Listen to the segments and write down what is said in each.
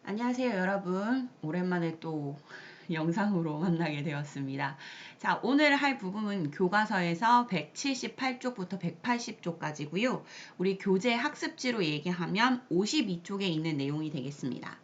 안녕하세요, 여러분. 오랜만에 또 영상으로 만나게 되었습니다. 자, 오늘 할 부분은 교과서에서 178쪽부터 180쪽까지고요. 우리 교재 학습지로 얘기하면 52쪽에 있는 내용이 되겠습니다.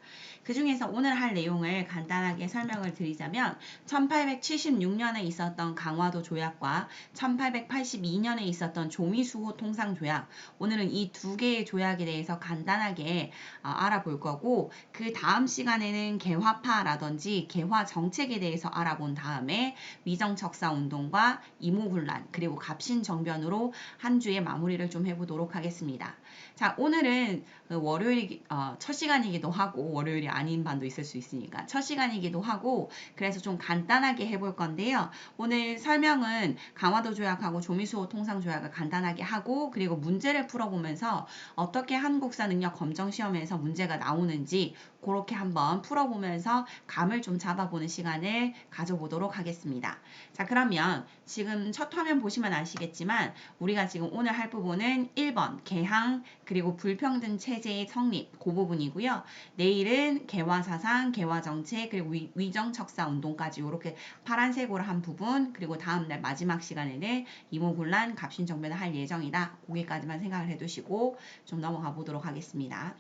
그 중에서 오늘 할 내용을 간단하게 설명을 드리자면 1876년에 있었던 강화도 조약과 1882년에 있었던 조미수호 통상조약, 오늘은 이 두 개의 조약에 대해서 간단하게 알아볼 거고, 그 다음 시간에는 개화파라든지 개화 정책에 대해서 알아본 다음에 위정척사운동과 이모군란 그리고 갑신정변으로 한 주의 마무리를 좀 해보도록 하겠습니다. 자, 오늘은 월요일이 첫 시간이기도 하고 월요일이 아닌 반도 있을 수 있으니까 첫 시간이기도 하고 그래서 좀 간단하게 해볼 건데요. 오늘 설명은 강화도 조약하고 조미수호 통상조약을 간단하게 하고 그리고 문제를 풀어보면서 어떻게 한국사 능력 검정 시험에서 문제가 나오는지 그렇게 한번 풀어보면서 감을 좀 잡아보는 시간을 가져보도록 하겠습니다. 자, 그러면 지금 첫 화면 보시면 아시겠지만 우리가 지금 오늘 할 부분은 1번 개항 그리고 불평등 체제의 성립 그 부분이고요. 내일은 개화사상, 개화정책 그리고 위정척사 운동까지 이렇게 파란색으로 한 부분 그리고 다음날 마지막 시간에는 이모군란, 갑신정변을 할 예정이다. 거기까지만 생각을 해두시고 좀 넘어가 보도록 하겠습니다.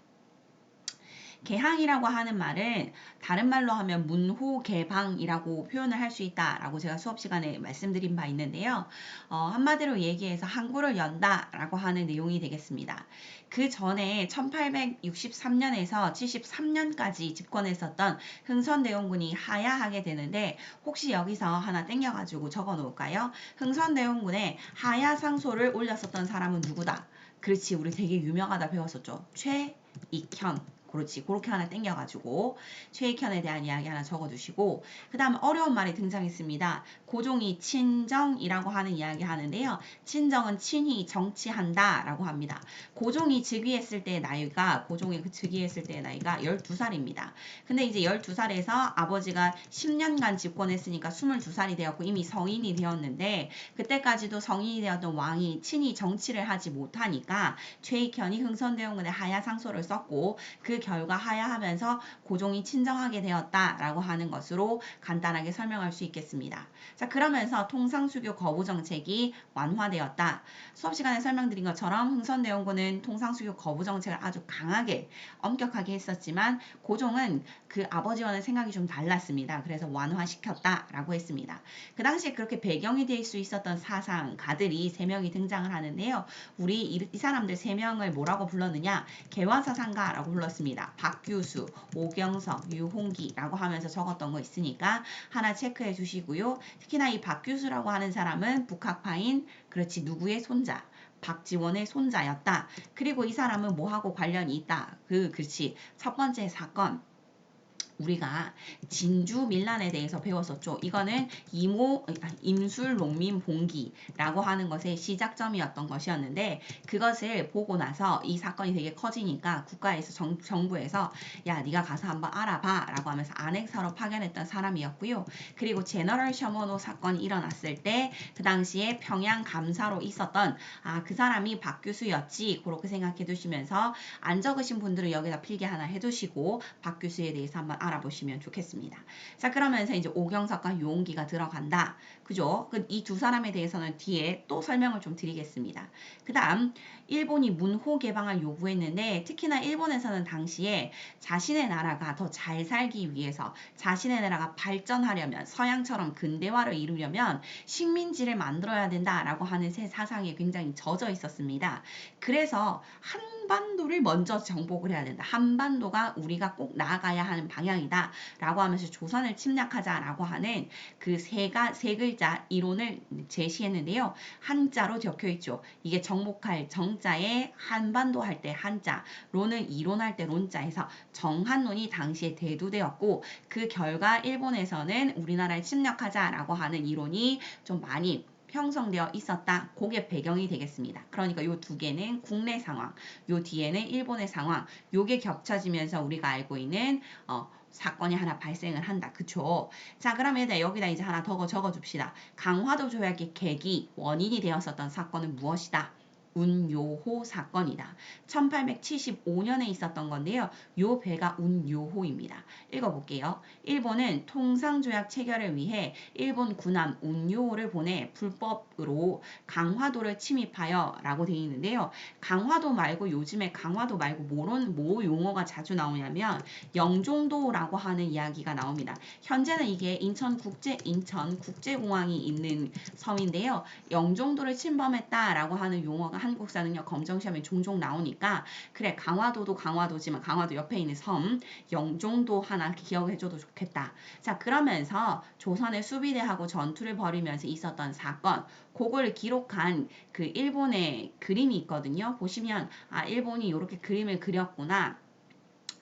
개항이라고 하는 말은 다른 말로 하면 문호개방이라고 표현을 할 수 있다라고 제가 수업 시간에 말씀드린 바 있는데요. 한마디로 얘기해서 항구를 연다라고 하는 내용이 되겠습니다. 그 전에 1863년에서 73년까지 집권했었던 흥선대원군이 하야하게 되는데 혹시 여기서 하나 땡겨가지고 적어 놓을까요? 흥선대원군에 하야상소를 올렸었던 사람은 누구다? 그렇지, 우리 되게 유명하다 배웠었죠. 최익현. 그렇지. 그렇게 하나 땡겨가지고 최익현에 대한 이야기 하나 적어주시고 그 다음 어려운 말이 등장했습니다. 고종이 친정이라고 하는 이야기 하는데요. 친정은 친히 정치한다 라고 합니다. 고종이 즉위했을 때의 나이가 고종이 즉위했을 때의 나이가 12살입니다. 근데 이제 12살에서 아버지가 10년간 집권했으니까 22살이 되었고 이미 성인이 되었는데 그때까지도 성인이 되었던 왕이 친히 정치를 하지 못하니까 최익현이 흥선대원군의 하야상소를 썼고 그 결과 하야하면서 고종이 친정하게 되었다라고 하는 것으로 간단하게 설명할 수 있겠습니다. 자, 그러면서 통상수교 거부 정책이 완화되었다. 수업 시간에 설명드린 것처럼 흥선대원군은 통상수교 거부 정책을 아주 강하게 엄격하게 했었지만 고종은 그 아버지와는 생각이 좀 달랐습니다. 그래서 완화시켰다라고 했습니다. 그 당시에 그렇게 배경이 될 수 있었던 사상가들이 3명이 등장을 하는데요. 우리 이 사람들 3명을 뭐라고 불렀느냐? 개화사상가라고 불렀습니다. 박규수, 오경석, 유홍기라고 하면서 적었던 거 있으니까 하나 체크해 주시고요. 특히나 이 박규수라고 하는 사람은 북학파인 그렇지 누구의 손자? 박지원의 손자였다. 그리고 이 사람은 뭐하고 관련이 있다. 그렇지. 첫 번째 사건. 우리가 진주 밀란에 대해서 배웠었죠. 이거는 임술농민봉기라고 하는 것의 시작점이었던 것이었는데 그것을 보고 나서 이 사건이 되게 커지니까 국가에서 정부에서 야 네가 가서 한번 알아봐 라고 하면서 안핵사로 파견했던 사람이었고요. 그리고 제너럴 셔머노 사건이 일어났을 때 그 당시에 평양 감사로 있었던 그 사람이 박규수였지 그렇게 생각해 두시면서 안 적으신 분들은 여기다 필기 하나 해두시고 박규수에 대해서 한번 알아보시면 좋겠습니다. 자, 그러면서 이제 오경석과 유홍기가 들어간다. 그죠? 이 두 사람에 대해서는 뒤에 또 설명을 좀 드리겠습니다. 그 다음 일본이 문호 개방을 요구했는데 특히나 일본에서는 당시에 자신의 나라가 더 잘 살기 위해서 자신의 나라가 발전하려면 서양처럼 근대화를 이루려면 식민지를 만들어야 된다라고 하는 새 사상에 굉장히 젖어 있었습니다. 그래서 한반도를 먼저 정복을 해야 된다. 한반도가 우리가 꼭 나아가야 하는 방향이다. 라고 하면서 조선을 침략하자라고 하는 그 세 글자 이론을 제시했는데요. 한자로 적혀 있죠. 이게 정복할 정자에 한반도 할 때 한자, 론은 이론할 때 론자에서 정한론이 당시에 대두되었고 그 결과 일본에서는 우리나라를 침략하자라고 하는 이론이 좀 많이 형성되어 있었다. 그게 배경이 되겠습니다. 그러니까 이 두 개는 국내 상황, 요 뒤에는 일본의 상황, 요게 겹쳐지면서 우리가 알고 있는 사건이 하나 발생을 한다. 그쵸? 자, 그러면 여기다 이제 하나 더 적어줍시다. 강화도 조약의 계기, 원인이 되었었던 사건은 무엇이다? 운요호 사건이다. 1875년에 있었던 건데요. 요 배가 운요호입니다. 읽어볼게요. 일본은 통상조약 체결을 위해 일본 군함 운요호를 보내 불법으로 강화도를 침입하여 라고 되어 있는데요. 강화도 말고 요즘에 강화도 말고 뭐 용어가 자주 나오냐면 영종도라고 하는 이야기가 나옵니다. 현재는 이게 인천국제공항이 있는 섬인데요. 영종도를 침범했다라고 하는 용어가 한국사능력 검정시험에 종종 나오니까 그래 강화도도 강화도지만 강화도 옆에 있는 섬 영종도 하나 기억해줘도 좋겠다. 자 그러면서 조선의 수비대하고 전투를 벌이면서 있었던 사건 그걸 기록한 그 일본의 그림이 있거든요. 보시면 아 일본이 이렇게 그림을 그렸구나.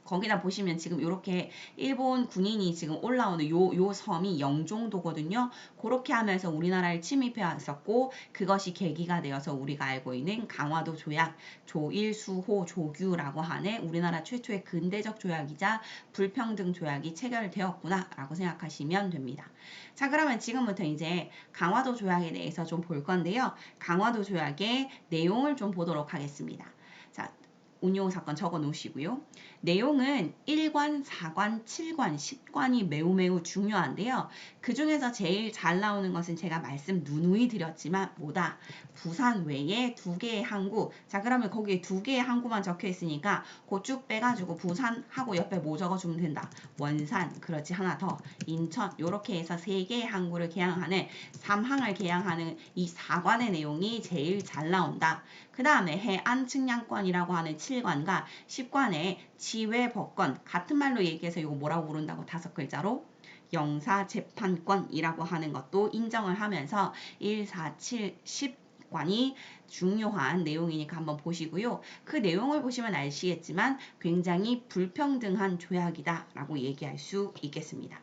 거기다 보시면 지금 이렇게 일본 군인이 지금 올라오는 요 섬이 영종도거든요. 그렇게 하면서 우리나라를 침입해 왔었고 그것이 계기가 되어서 우리가 알고 있는 강화도 조약, 조일수호 조규라고 하는 우리나라 최초의 근대적 조약이자 불평등 조약이 체결되었구나라고 생각하시면 됩니다. 자 그러면 지금부터 이제 강화도 조약에 대해서 좀 볼 건데요. 강화도 조약의 내용을 좀 보도록 하겠습니다. 자 운용 사건 적어 놓으시고요. 내용은 1관, 4관, 7관, 10관이 매우 중요한데요. 그 중에서 제일 잘 나오는 것은 제가 말씀 누누이 드렸지만 뭐다? 부산 외에 2개의 항구. 자 그러면 거기에 2개의 항구만 적혀 있으니까 그 쭉 빼가지고 부산하고 옆에 뭐 적어주면 된다. 원산, 그렇지 하나 더. 인천 이렇게 해서 3개의 항구를 개항하는 3항을 개항하는 이 4관의 내용이 제일 잘 나온다. 그 다음에 해안측량권이라고 하는 7관과 10관의 지외법권 같은 말로 얘기해서 이거 뭐라고 부른다고 5글자로 영사재판권이라고 하는 것도 인정을 하면서 1, 4, 7, 10관이 중요한 내용이니까 한번 보시고요. 그 내용을 보시면 아시겠지만 굉장히 불평등한 조약이다 라고 얘기할 수 있겠습니다.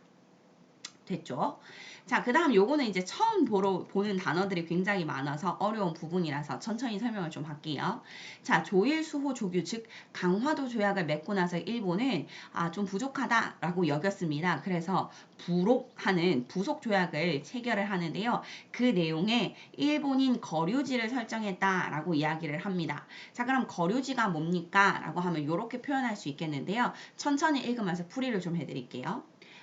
됐죠? 자, 그 다음 요거는 이제 처음 보는 단어들이 굉장히 많아서 어려운 부분이라서 천천히 설명을 좀 할게요. 자, 조일수호 조규, 즉 강화도 조약을 맺고 나서 일본은 좀 부족하다라고 여겼습니다. 그래서 부록하는 부속 조약을 체결을 하는데요. 그 내용에 일본인 거류지를 설정했다라고 이야기를 합니다. 자, 그럼 거류지가 뭡니까? 라고 하면 이렇게 표현할 수 있겠는데요. 천천히 읽으면서 풀이를 좀 해드릴게요.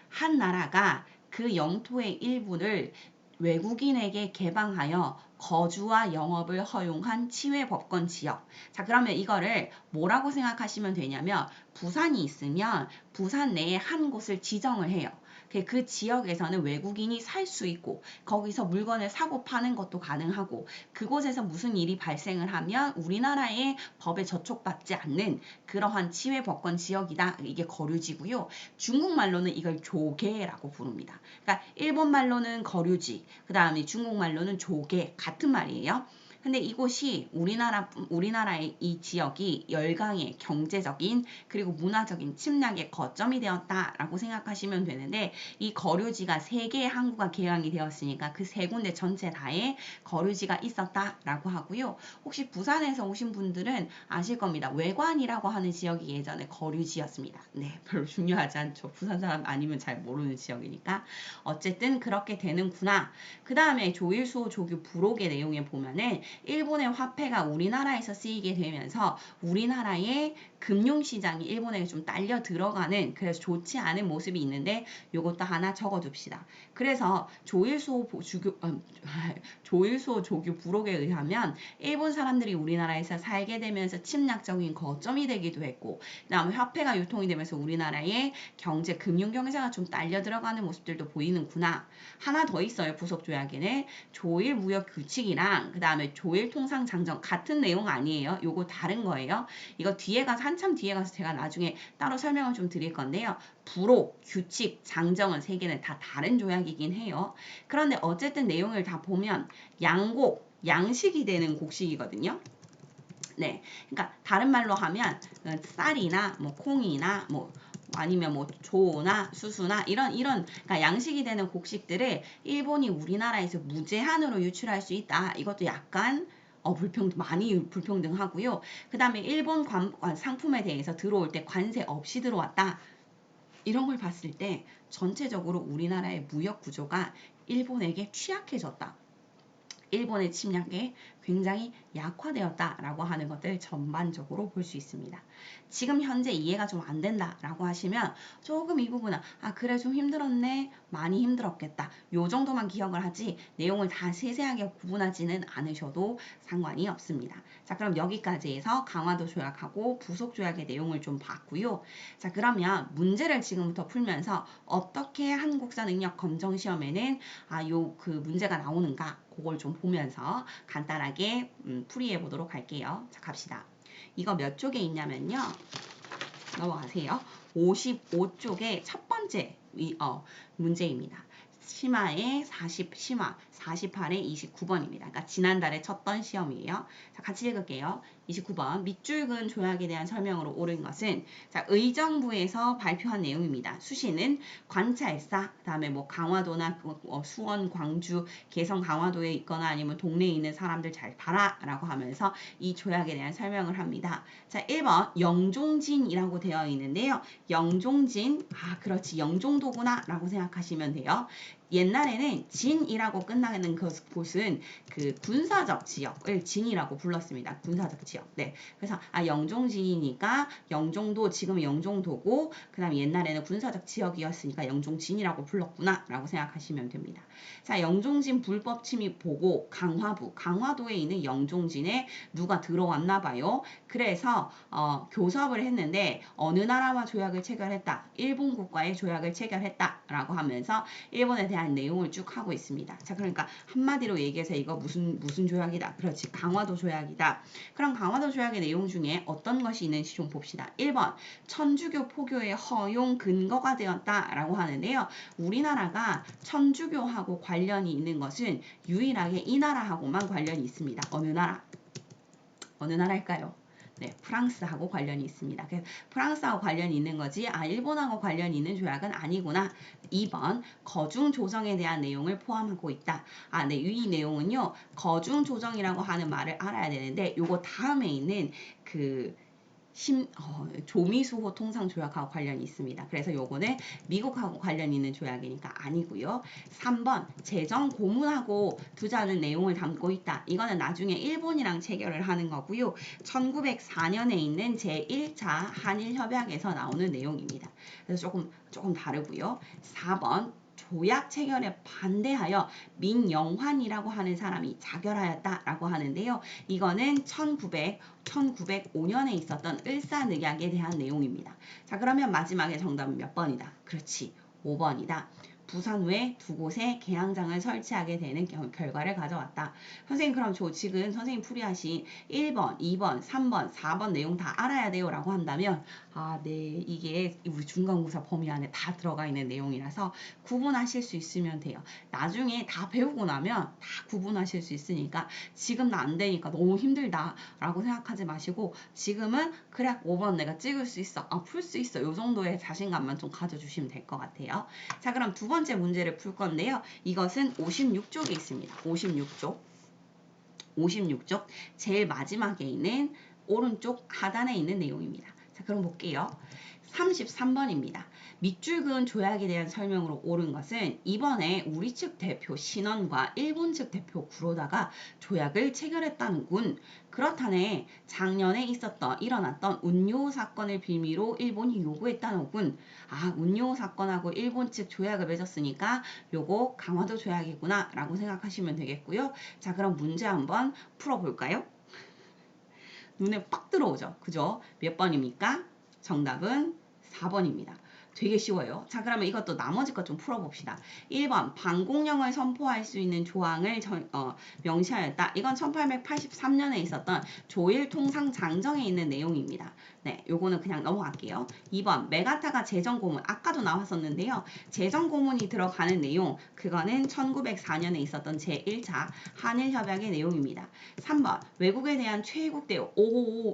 한 나라가 그 영토의 일부를 외국인에게 개방하여 거주와 영업을 허용한 치외법권 지역. 자, 그러면 이거를 뭐라고 생각하시면 되냐면 부산이 있으면 부산 내에 한 곳을 지정을 해요. 그 지역에서는 외국인이 살 수 있고 거기서 물건을 사고 파는 것도 가능하고 그곳에서 무슨 일이 발생을 하면 우리나라의 법에 저촉받지 않는 그러한 치외법권 지역이다. 이게 거류지고요. 중국말로는 이걸 조계라고 부릅니다. 그러니까 일본말로는 거류지, 그 다음에 중국말로는 조계 같은 말이에요. 근데 이곳이 우리나라의 이 지역이 열강의 경제적인 그리고 문화적인 침략의 거점이 되었다라고 생각하시면 되는데 이 거류지가 3개의 항구가 개항이 되었으니까 그 3군데 전체 다에 거류지가 있었다라고 하고요. 혹시 부산에서 오신 분들은 아실 겁니다. 외관이라고 하는 지역이 예전에 거류지였습니다. 네, 별로 중요하지 않죠. 부산 사람 아니면 잘 모르는 지역이니까. 어쨌든 그렇게 되는구나. 그 다음에 조일수호 조규 부록의 내용에 보면은 일본의 화폐가 우리나라에서 쓰이게 되면서 우리나라의 금융시장이 일본에게 좀 딸려 들어가는 그래서 좋지 않은 모습이 있는데 이것도 하나 적어둡시다. 그래서 조일수호 조규 부록에 의하면 일본 사람들이 우리나라에서 살게 되면서 침략적인 거점이 되기도 했고 그 다음에 화폐가 유통이 되면서 우리나라의 경제, 금융 경제가 좀 딸려 들어가는 모습들도 보이는구나. 하나 더 있어요. 부속조약에는 조일무역규칙이랑 그 다음에 조일통상장정 같은 내용 아니에요. 요거 다른 거예요. 이거 뒤에 가서 한참 뒤에 가서 제가 나중에 따로 설명을 좀 드릴 건데요. 부록, 규칙, 장정은 3개는 다 다른 조약이긴 해요. 그런데 어쨌든 내용을 다 보면 양곡, 양식이 되는 곡식이거든요. 네, 그러니까 다른 말로 하면 쌀이나 뭐 콩이나 뭐 아니면 뭐 조나 수수나 이런 그러니까 양식이 되는 곡식들을 일본이 우리나라에서 무제한으로 유출할 수 있다. 이것도 약간 많이 불평등하고요. 그 다음에 일본 상품에 대해서 들어올 때 관세 없이 들어왔다. 이런 걸 봤을 때 전체적으로 우리나라의 무역 구조가 일본에게 취약해졌다. 일본의 침략에 굉장히 약화되었다라고 하는 것들 전반적으로 볼 수 있습니다. 지금 현재 이해가 좀 안 된다라고 하시면 조금 이 부분은 그래 좀 힘들었네 많이 힘들었겠다 요 정도만 기억을 하지 내용을 다 세세하게 구분하지는 않으셔도 상관이 없습니다. 자 그럼 여기까지 해서 강화도 조약하고 부속 조약의 내용을 좀 봤고요. 자 그러면 문제를 지금부터 풀면서 어떻게 한국사 능력 검정 시험에는 요 그 문제가 나오는가 그걸 좀 보면서 간단하게 풀이해 보도록 할게요. 자 갑시다. 이거 몇 쪽에 있냐면요. 넘어가세요. 55쪽의 첫 번째 문제입니다. 심화의 48의 29번입니다. 그러니까 지난달에 쳤던 시험이에요. 자, 같이 읽을게요. 29번 밑줄근 조약에 대한 설명으로 옳은 것은 자, 의정부에서 발표한 내용입니다. 수시는 관찰사, 그다음에 뭐 강화도나 수원, 광주, 개성 강화도에 있거나 아니면 동네에 있는 사람들 잘 봐라라고 하면서 이 조약에 대한 설명을 합니다. 자, 1번 영종진이라고 되어 있는데요. 영종진, 그렇지 영종도구나 라고 생각하시면 돼요. 옛날에는 진이라고 끝나는 곳은 그 군사적 지역을 진이라고 불렀습니다. 군사적 지역. 네. 그래서 영종진이니까 영종도 지금 영종도고 그다음 옛날에는 군사적 지역이었으니까 영종진이라고 불렀구나 라고 생각하시면 됩니다. 자, 영종진 불법 침입 보고 강화도에 있는 영종진에 누가 들어왔나 봐요. 그래서 교섭을 했는데 어느 나라와 조약을 체결했다. 일본 국가의 조약을 체결했다라고 하면서 일본에 대한 내용을 쭉 하고 있습니다. 자, 그러니까 한마디로 얘기해서 이거 무슨 조약이다. 그렇지. 강화도 조약이다. 그럼 강화도 조약의 내용 중에 어떤 것이 있는지 좀 봅시다. 1번 천주교 포교의 허용 근거가 되었다라고 하는데요. 우리나라가 천주교하고 관련이 있는 것은 유일하게 이 나라하고만 관련이 있습니다. 어느 나라? 어느 나라일까요? 네, 프랑스하고 관련이 있습니다. 그래서 프랑스하고 관련이 있는 거지 일본하고 관련이 있는 조약은 아니구나. 2번 거중 조정에 대한 내용을 포함하고 있다. 네, 이 내용은요. 거중 조정이라고 하는 말을 알아야 되는데 요거 다음에 있는 그 조미수호 통상 조약하고 관련이 있습니다. 그래서 요거는 미국하고 관련 있는 조약이니까 아니고요. 3번 재정 고문하고 두자는 내용을 담고 있다. 이거는 나중에 일본이랑 체결을 하는 거고요. 1904년에 있는 제1차 한일협약에서 나오는 내용입니다. 그래서 조금 다르고요. 4번 조약 체결에 반대하여 민영환이라고 하는 사람이 자결하였다라고 하는데요. 이거는 1905년에 있었던 을사늑약에 대한 내용입니다. 자, 그러면 마지막에 정답은 몇 번이다? 그렇지, 5번이다. 부산 외 두 곳에 개항장을 설치하게 되는 결과를 가져왔다. 선생님 그럼 지금 선생님 풀이하신 1번, 2번, 3번, 4번 내용 다 알아야 돼요 라고 한다면 네, 이게 우리 중간고사 범위 안에 다 들어가 있는 내용이라서 구분하실 수 있으면 돼요. 나중에 다 배우고 나면 다 구분하실 수 있으니까 지금 나 안 되니까 너무 힘들다 라고 생각하지 마시고 지금은 그래 5번 내가 찍을 수 있어, 풀 수 있어 요 정도의 자신감만 좀 가져주시면 될 것 같아요. 자, 그럼 두 번째 문제를 풀 건데요. 이것은 56쪽에 있습니다. 56쪽 제일 마지막에 있는 오른쪽 하단에 있는 내용입니다. 자, 그럼 볼게요. 33번입니다. 밑줄 그은 조약에 대한 설명으로 옳은 것은 이번에 우리 측 대표 신원과 일본 측 대표 구로다가 조약을 체결했다는군. 그렇다네. 작년에 일어났던 운요 사건을 빌미로 일본이 요구했다는군. 운요 사건하고 일본 측 조약을 맺었으니까 요거 강화도 조약이구나 라고 생각하시면 되겠고요. 자, 그럼 문제 한번 풀어볼까요? 눈에 빡 들어오죠. 그죠? 몇 번입니까? 정답은 4번입니다. 되게 쉬워요. 자, 그러면 이것도 나머지 것 좀 풀어봅시다. 1번 반공령을 선포할 수 있는 조항을 명시하였다. 이건 1883년에 있었던 조일통상장정에 있는 내용입니다. 네, 요거는 그냥 넘어갈게요. 2번 메가타가 재정고문 아까도 나왔었는데요. 재정고문이 들어가는 내용 그거는 1904년에 있었던 제1차 한일협약의 내용입니다. 3번 외국에 대한 최애국대우.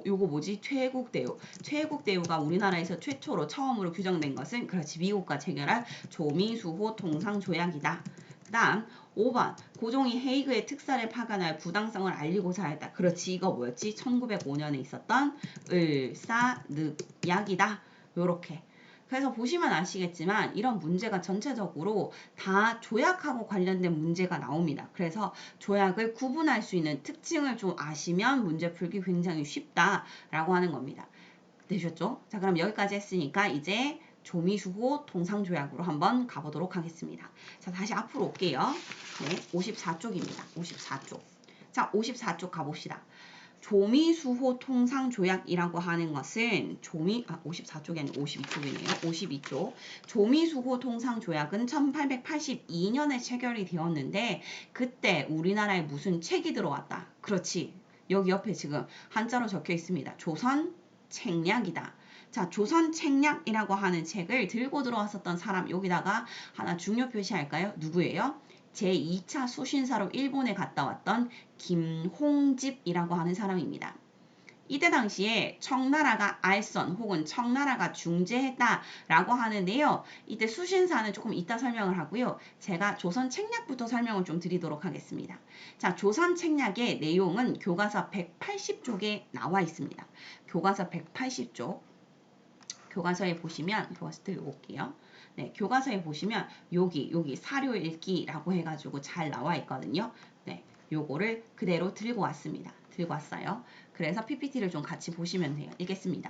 요거 뭐지? 최애국대우. 최애국대우가 우리나라에서 최초로 처음으로 규정된 것은 그렇지 미국과 체결한 조미수호 통상조약이다. 그 다음 5번 고종이 헤이그의 특사를 파견할 부당성을 알리고자 했다. 그렇지 이거 뭐였지? 1905년에 있었던 을사늑약이다. 요렇게. 그래서 보시면 아시겠지만 이런 문제가 전체적으로 다 조약하고 관련된 문제가 나옵니다. 그래서 조약을 구분할 수 있는 특징을 좀 아시면 문제 풀기 굉장히 쉽다라고 하는 겁니다. 되셨죠? 자, 그럼 여기까지 했으니까 이제 조미수호 통상조약으로 한번 가보도록 하겠습니다. 자, 다시 앞으로 올게요. 네, 54쪽입니다. 54쪽. 자, 54쪽 가봅시다. 조미수호 통상조약이라고 하는 것은 54쪽이 아니라 52쪽이네요. 52쪽. 조미수호 통상조약은 1882년에 체결이 되었는데 그때 우리나라에 무슨 책이 들어왔다. 그렇지. 여기 옆에 지금 한자로 적혀 있습니다. 조선 책략이다. 자, 조선 책략이라고 하는 책을 들고 들어왔었던 사람 여기다가 하나 중요 표시할까요? 누구예요? 제2차 수신사로 일본에 갔다 왔던 김홍집이라고 하는 사람입니다. 이때 당시에 청나라가 알선 혹은 청나라가 중재했다라고 하는데요. 이때 수신사는 조금 이따 설명을 하고요. 제가 조선 책략부터 설명을 좀 드리도록 하겠습니다. 자, 조선 책략의 내용은 교과서 180쪽에 나와 있습니다. 교과서 180쪽. 교과서에 보시면 교과서 들어볼게요. 네, 교과서에 보시면 여기 사료 읽기라고 해가지고 잘 나와 있거든요. 네, 요거를 그대로 들고 왔습니다. 들고 왔어요. 그래서 PPT를 좀 같이 보시면 돼요. 읽겠습니다.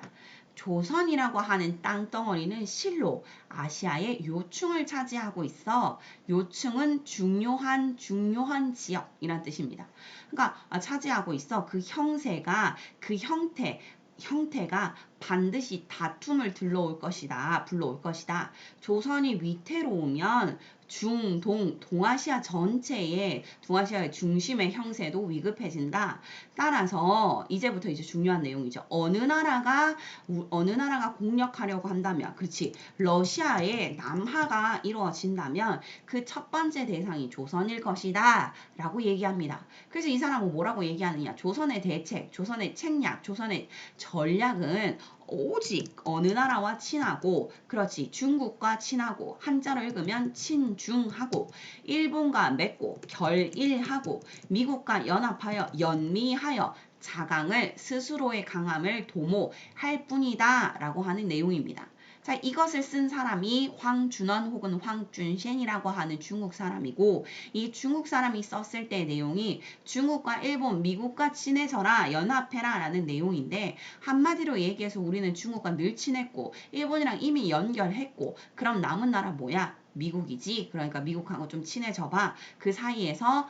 조선이라고 하는 땅덩어리는 실로 아시아의 요충을 차지하고 있어 요충은 중요한 지역이란 뜻입니다. 그러니까 차지하고 있어 그 형세가 그 형태가 반드시 다툼을 불러올 것이다. 조선이 위태로우면 동아시아 전체의 동아시아의 중심의 형세도 위급해진다. 따라서 이제부터 이제 중요한 내용이죠. 어느 나라가 공격하려고 한다면, 그렇지, 러시아의 남하가 이루어진다면 그 첫 번째 대상이 조선일 것이다. 라고 얘기합니다. 그래서 이 사람은 뭐라고 얘기하느냐? 조선의 대책, 조선의 책략, 조선의 전략은 오직 어느 나라와 친하고, 그렇지, 중국과 친하고, 한자로 읽으면 친중하고, 일본과 맺고 결일하고, 미국과 연미하여 자강을 스스로의 강함을 도모할 뿐이다 라고 하는 내용입니다. 자, 이것을 쓴 사람이 황준원 혹은 황준센이라고 하는 중국 사람이고, 이 중국 사람이 썼을 때 내용이 중국과 일본, 미국과 친해져라, 연합해라 라는 내용인데, 한마디로 얘기해서 우리는 중국과 늘 친했고 일본이랑 이미 연결했고 그럼 남은 나라 뭐야? 미국이지. 그러니까 미국하고 좀 친해져봐. 그 사이에서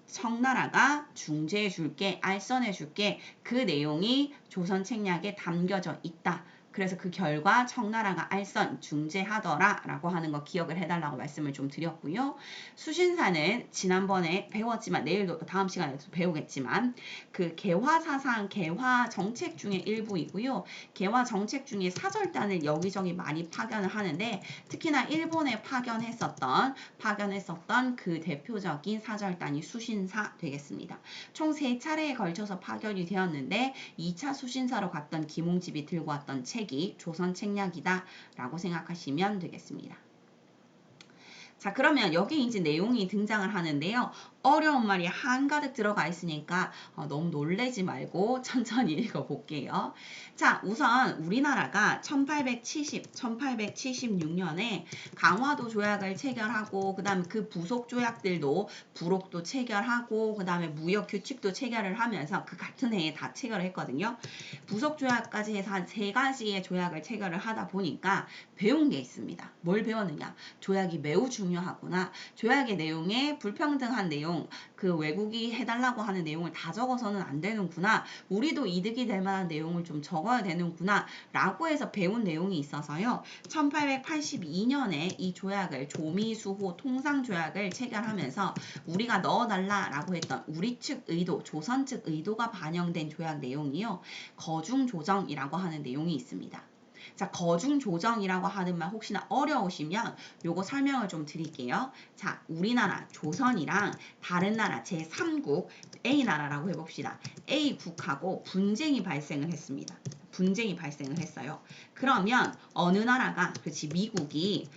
청나라가 중재해줄게, 알선해줄게. 그 내용이 조선 책략에 담겨져 있다. 그래서 그 결과 청나라가 알선 중재하더라 라고 하는 거 기억을 해달라고 말씀을 좀 드렸고요. 수신사는 지난번에 배웠지만 내일도 다음 시간에도 배우겠지만 그 개화사상, 개화정책 중에 일부이고요. 개화정책 중에 사절단을 여기저기 많이 파견을 하는데 특히나 일본에 파견했었던 그 대표적인 사절단이 수신사 되겠습니다. 총 3차례에 걸쳐서 파견이 되었는데 2차 수신사로 갔던 김홍집이 들고 왔던 책이 조선 책략이다 라고 생각하시면 되겠습니다. 자, 그러면 여기 이제 내용이 등장을 하는데요. 어려운 말이 한가득 들어가 있으니까 너무 놀래지 말고 천천히 읽어볼게요. 자, 우선 우리나라가 1876년에 강화도 조약을 체결하고 그 다음에 그 부속 조약들도 부록도 체결하고 그 다음에 무역 규칙도 체결을 하면서 그 같은 해에 다 체결을 했거든요. 부속 조약까지 해서 한 3가지의 조약을 체결을 하다 보니까 배운 게 있습니다. 뭘 배웠느냐? 조약이 매우 중요하구나. 조약의 내용에 불평등한 내용, 그 외국이 해달라고 하는 내용을 다 적어서는 안 되는구나. 우리도 이득이 될 만한 내용을 좀 적어야 되는구나. 라고 해서 배운 내용이 있어서요. 1882년에 이 조약을 조미수호 통상조약을 체결하면서 우리가 넣어달라라고 했던 우리 측 의도, 조선 측 의도가 반영된 조약 내용이요. 거중조정이라고 하는 내용이 있습니다. 자, 거중조정이라고 하는 말 혹시나 어려우시면 요거 설명을 좀 드릴게요. 자, 우리나라 조선이랑 다른 나라 제3국 A나라라고 해봅시다. A국하고 분쟁이 발생을 했습니다. 분쟁이 발생을 했어요. 그러면 어느 나라가, 그렇지, 미국이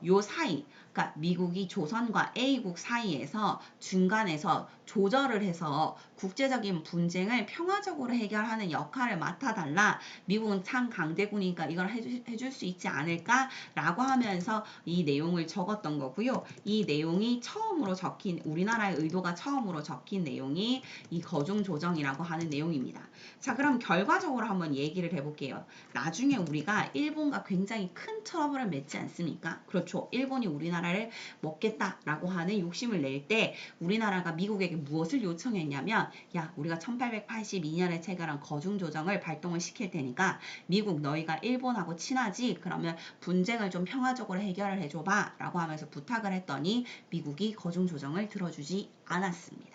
요 사이, 그러니까 미국이 조선과 A국 사이에서 중간에서 조절을 해서 국제적인 분쟁을 평화적으로 해결하는 역할을 맡아달라. 미국은 참 강대국이니까 이걸 해줄 수 있지 않을까라고 하면서 이 내용을 적었던 거고요. 이 내용이 처음으로 적힌, 우리나라의 의도가 처음으로 적힌 내용이 이 거중조정이라고 하는 내용입니다. 자, 그럼 결과적으로 한번 얘기를 해볼게요. 나중에 우리가 일본과 굉장히 큰 트러블을 맺지 않습니까? 그렇죠. 일본이 우리나라를 먹겠다라고 하는 욕심을 낼 때 우리나라가 미국에게 무엇을 요청했냐면, 야, 우리가 1882년에 체결한 거중조정을 발동을 시킬 테니까 미국 너희가 일본하고 친하지? 그러면 분쟁을 좀 평화적으로 해결을 해줘봐 라고 하면서 부탁을 했더니 미국이 거중조정을 들어주지 않았습니다.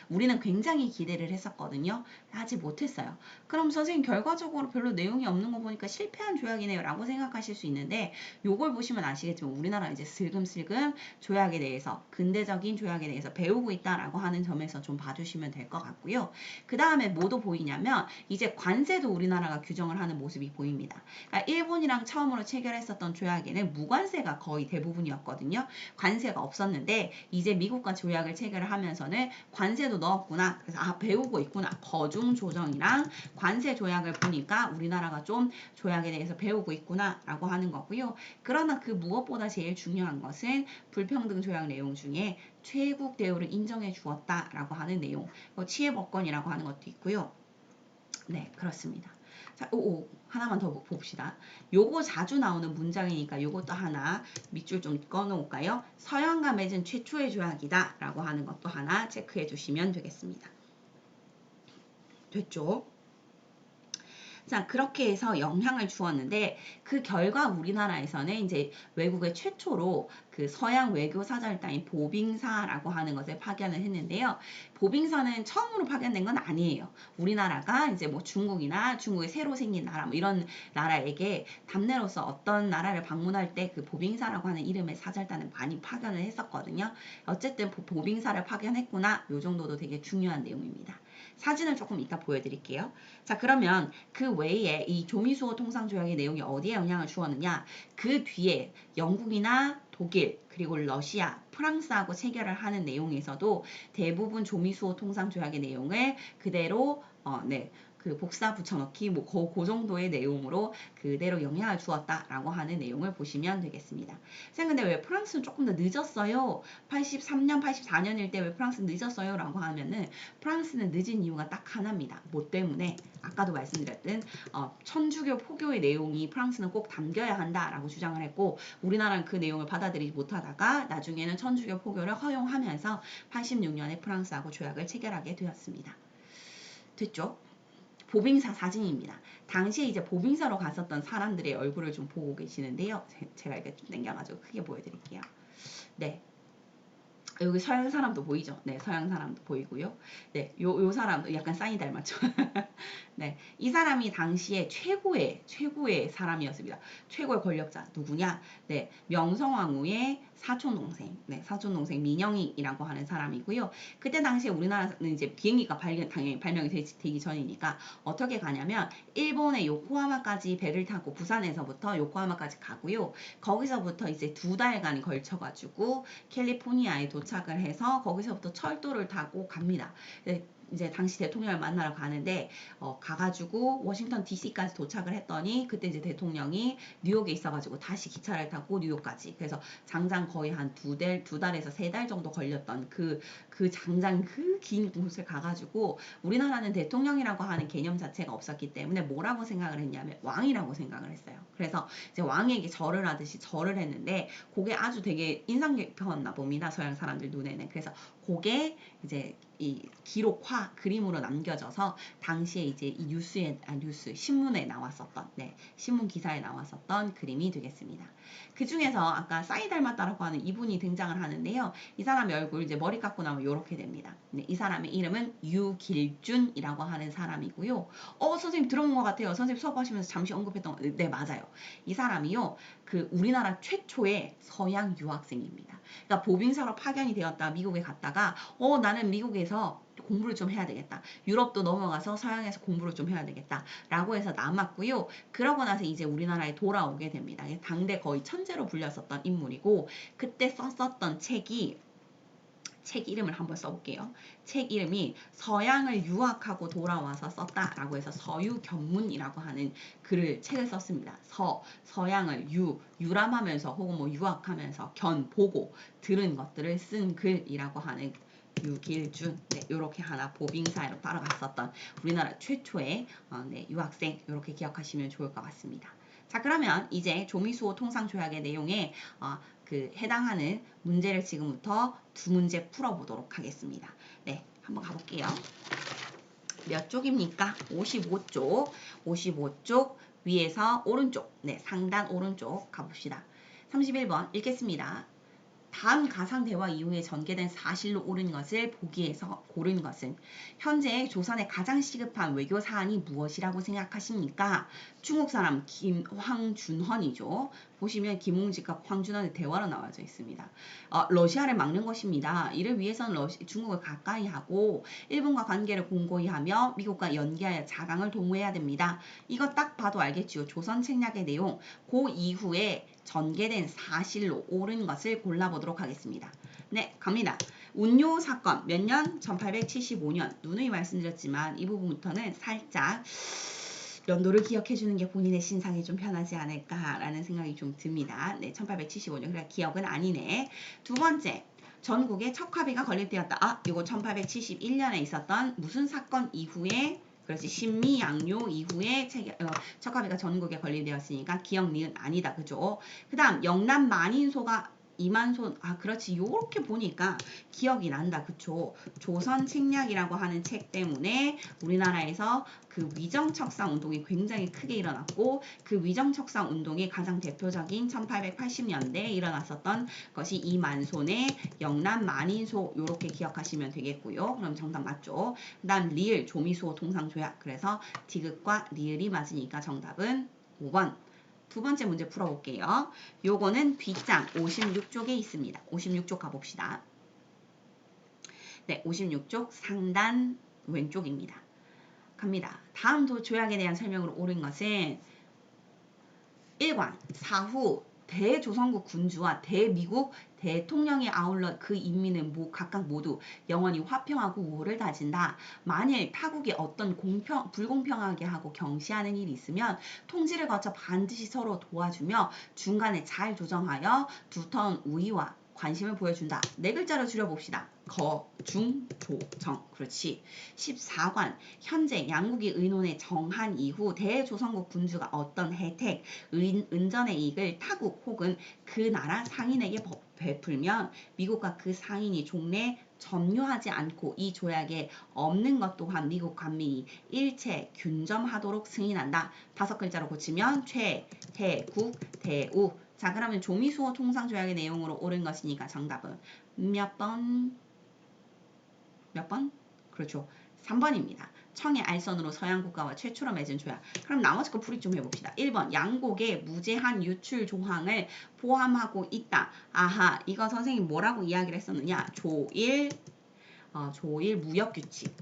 우리는 굉장히 기대를 했었거든요. 하지 못했어요. 그럼 선생님 결과적으로 별로 내용이 없는 거 보니까 실패한 조약이네요 라고 생각하실 수 있는데, 요걸 보시면 아시겠지만 우리나라 이제 슬금슬금 조약에 대해서, 근대적인 조약에 대해서 배우고 있다라고 하는 점에서 좀 봐주시면 될 것 같고요. 그 다음에 뭐도 보이냐면 이제 관세도 우리나라가 규정을 하는 모습이 보입니다. 그러니까 일본이랑 처음으로 체결했었던 조약에는 무관세가 거의 대부분이었거든요. 관세가 없었는데 이제 미국과 조약을 체결을 하면서는 관세도 넣었구나. 그래서 배우고 있구나. 거중 조정이랑 관세 조약을 보니까 우리나라가 좀 조약에 대해서 배우고 있구나 라고 하는 거고요. 그러나 그 무엇보다 제일 중요한 것은 불평등 조약 내용 중에 최국 대우를 인정해 주었다라고 하는 내용, 치해법권이라고 하는 것도 있고요. 네, 그렇습니다. 자, 하나만 더 봅시다. 요거 자주 나오는 문장이니까 요것도 하나 밑줄 좀 꺼놓을까요? 서양과 맺은 최초의 조약이다 라고 하는 것도 하나 체크해 주시면 되겠습니다. 됐죠? 자, 그렇게 해서 영향을 주었는데 그 결과 우리나라에서는 이제 외국의 최초로 그 서양 외교 사절단인 보빙사라고 하는 것을 파견을 했는데요. 보빙사는 처음으로 파견된 건 아니에요. 우리나라가 이제 뭐 중국이나 중국의 새로 생긴 나라 뭐 이런 나라에게 답례로서 어떤 나라를 방문할 때 그 보빙사라고 하는 이름의 사절단을 많이 파견을 했었거든요. 어쨌든 보빙사를 파견했구나. 요 정도도 되게 중요한 내용입니다. 사진을 조금 이따 보여드릴게요. 자, 그러면 그 외에 이 조미수호 통상조약의 내용이 어디에 영향을 주었느냐? 그 뒤에 영국이나 독일, 그리고 러시아, 프랑스하고 체결을 하는 내용에서도 대부분 조미수호 통상조약의 내용을 그대로 그 복사 붙여넣기 그 정도의 내용으로 그대로 영향을 주었다라고 하는 내용을 보시면 되겠습니다. 선생님 근데 왜 프랑스는 조금 더 늦었어요? 83년, 84년일 때 왜 프랑스는 늦었어요? 라고 하면은 프랑스는 늦은 이유가 딱 하나입니다. 뭐 때문에? 아까도 말씀드렸던 천주교 포교의 내용이 프랑스는 꼭 담겨야 한다라고 주장을 했고 우리나라는 그 내용을 받아들이지 못하다가 나중에는 천주교 포교를 허용하면서 86년에 프랑스하고 조약을 체결하게 되었습니다. 됐죠? 보빙사 사진입니다. 당시에 이제 보빙사로 갔었던 사람들의 얼굴을 좀 보고 계시는데요. 제가 이렇게 좀 당겨가지고 크게 보여드릴게요. 네. 여기 서양 사람도 보이죠? 네, 서양 사람도 보이고요. 네, 요 사람도 약간 사인이 닮았죠? 네, 이 사람이 당시에 최고의 사람이었습니다. 최고의 권력자 누구냐? 네, 명성황후의 사촌 동생, 사촌 동생 민영이라고 하는 사람이고요. 그때 당시에 우리나라는 이제 비행기가 당연히 발명이 되기 전이니까 어떻게 가냐면 일본의 요코하마까지 배를 타고 부산에서부터 요코하마까지 가고요. 거기서부터 이제 2달간 걸쳐가지고 캘리포니아에 도착을 해서 거기서부터 철도를 타고 갑니다. 이제 당시 대통령을 만나러 가는데 가가지고 워싱턴 DC까지 도착을 했더니 그때 이제 대통령이 뉴욕에 있어가지고 다시 기차를 타고 뉴욕까지 그래서 장장 거의 한 2달에서 3달 정도 걸렸던 그 장장 그 긴 곳을 가가지고 우리나라는 대통령이라고 하는 개념 자체가 없었기 때문에 뭐라고 생각을 했냐면 왕이라고 생각을 했어요. 그래서 이제 왕에게 절을 하듯이 절을 했는데 그게 아주 되게 인상 깊었나 봅니다. 서양 사람들 눈에는. 그래서 그게 이제 이 기록화 그림으로 남겨져서 당시에 이제 이 신문에 나왔었던 신문 기사에 나왔었던 그림이 되겠습니다. 그 중에서 아까 싸이 닮았다라고 하는 이분이 등장을 하는데요. 이 사람의 얼굴 이제 머리 깎고 나면 이렇게 됩니다. 이 사람의 이름은 유길준이라고 하는 사람이고요. 선생님 들어본 것 같아요. 선생님 수업하시면서 잠시 언급했던 거. 네, 맞아요. 이 사람이요. 그 우리나라 최초의 서양 유학생입니다. 그러니까 보빙사로 파견이 되었다 미국에 갔다가 나는 미국에서 공부를 좀 해야 되겠다. 유럽도 넘어가서 서양에서 공부를 좀 해야 되겠다. 라고 해서 남았고요. 그러고 나서 이제 우리나라에 돌아오게 됩니다. 당대 거의 천재로 불렸었던 인물이고 그때 썼었던 책 이름을 한번 써볼게요. 책 이름이 서양을 유학하고 돌아와서 썼다라고 해서 서유견문이라고 하는 책을 썼습니다. 서양을 유람하면서 혹은 뭐 유학하면서 보고 들은 것들을 쓴 글이라고 하는 유길준, 네, 요렇게 하나 보빙사로 따라갔었던 우리나라 최초의 네, 유학생, 요렇게 기억하시면 좋을 것 같습니다. 자, 그러면 이제 조미수호 통상조약의 내용에 해당하는 문제를 지금부터 두 문제 풀어보도록 하겠습니다. 네, 한번 가볼게요. 몇 쪽입니까? 55쪽. 55쪽 위에서 오른쪽, 네, 상단 오른쪽 가봅시다. 31번 읽겠습니다. 다음 가상 대화 이후에 전개된 사실로 옳은 것을 보기에서 고른 것은 현재 조선에 가장 시급한 외교 사안이 무엇이라고 생각하십니까? 중국 사람 황준헌이죠. 보시면 김홍직과 황준헌의 대화로 나와져 있습니다. 러시아를 막는 것입니다. 이를 위해서는 중국을 가까이 하고 일본과 관계를 공고히 하며 미국과 연계하여 자강을 동원해야 됩니다. 이거 딱 봐도 알겠지요. 조선 책략의 내용, 그 이후에 전개된 사실로 옳은 것을 골라보도록 하겠습니다. 네, 갑니다. 운요 사건 몇 년? 1875년. 누누이 말씀드렸지만 이 부분부터는 살짝 연도를 기억해주는 게 본인의 신상이 좀 편하지 않을까라는 생각이 좀 듭니다. 네, 1875년. 그래, 기억은 아니네. 두 번째. 전국에 척화비가 건립되었다. 이거 1871년에 있었던 무슨 사건 이후에 그렇지. 신미양요 이후에 척화비가 전국에 건립되었으니까 기억 니은 아니다. 그죠? 그 다음 영남 만인소가 이만손 그렇지. 요렇게 보니까 기억이 난다. 그쵸? 조선 책략이라고 하는 책 때문에 우리나라에서 그 위정척상 운동이 굉장히 크게 일어났고 그 위정척상 운동의 가장 대표적인 1880년대에 일어났었던 것이 이만손의 영남 만인소 요렇게 기억하시면 되겠고요. 그럼 정답 맞죠? 그 다음 리을 조미수호 통상조약. 그래서 디귿과 리을이 맞으니까 정답은 5번. 두 번째 문제 풀어볼게요. 요거는 뒷장 56쪽에 있습니다. 56쪽 가봅시다. 네, 56쪽 상단 왼쪽입니다. 갑니다. 다음 조약에 대한 설명으로 옳은 것은 1관 사후 대조선국 군주와 대미국 대통령에 아울러 그 인민은 각각 모두 영원히 화평하고 우호를 다진다. 만일 타국이 어떤 불공평하게 하고 경시하는 일이 있으면 통지를 거쳐 반드시 서로 도와주며 중간에 잘 조정하여 두터운 우위와 관심을 보여준다. 네 글자로 줄여봅시다. 거, 중, 조, 정. 그렇지. 14관 현재 양국이 의논에 정한 이후 대조선국 군주가 어떤 혜택, 은전의 이익을 타국 혹은 그 나라 상인에게 베풀면 미국과 그 상인이 종래 점유하지 않고 이 조약에 없는 것 또한 미국 관민이 일체 균점하도록 승인한다. 5글자로 고치면 최, 대, 국, 대우. 자, 그러면 조미수호 통상조약의 내용으로 옳은 것이니까 정답은 몇 번? 몇 번? 그렇죠. 3번입니다. 청의 알선으로 서양 국가와 최초로 맺은 조약. 그럼 나머지 거 풀이 좀 해봅시다. 1번 양국의 무제한 유출 조항을 포함하고 있다. 아하, 이거 선생님 뭐라고 이야기를 했었느냐. 조일 무역규칙.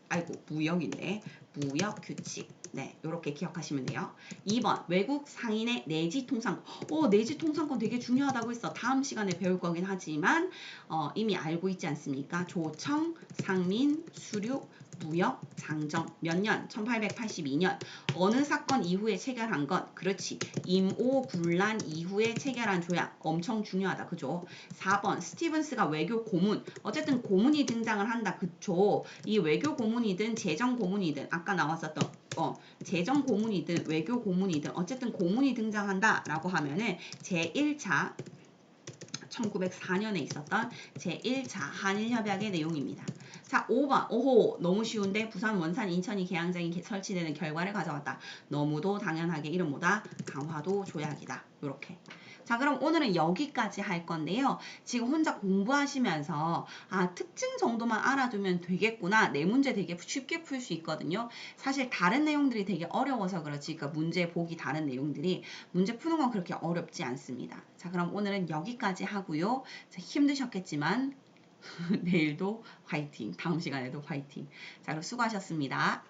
아이고, 무역인데 무역규칙. 네, 이렇게 기억하시면 돼요. 2번 외국 상인의 내지 통상권. 내지 통상권 되게 중요하다고 했어. 다음 시간에 배울 거긴 하지만 이미 알고 있지 않습니까? 조청, 상민, 수륙, 무역, 장정. 몇 년? 1882년. 어느 사건 이후에 체결한 것? 그렇지. 임오군란 이후에 체결한 조약. 엄청 중요하다. 그죠? 4번 스티븐스가 외교 고문. 어쨌든 고문이 등장을 한다. 그쵸? 이 외교 고문이든 재정 고문이든 아까 나왔었던 재정 고문이든 외교 고문이든 어쨌든 고문이 등장한다 라고 하면은 제1차 1904년에 있었던 제1차 한일협약의 내용입니다. 자, 5번. 오호, 너무 쉬운데 부산, 원산, 인천이 개항장이 설치되는 결과를 가져왔다. 너무도 당연하게 이름보다 강화도 조약이다. 이렇게. 자, 그럼 오늘은 여기까지 할 건데요. 지금 혼자 공부하시면서 특징 정도만 알아두면 되겠구나. 내 문제 되게 쉽게 풀 수 있거든요. 사실 다른 내용들이 되게 어려워서 그렇지. 그러니까 문제 보기 다른 내용들이 문제 푸는 건 그렇게 어렵지 않습니다. 자, 그럼 오늘은 여기까지 하고요. 자, 힘드셨겠지만 내일도 화이팅. 다음 시간에도 화이팅. 자, 그럼 수고하셨습니다.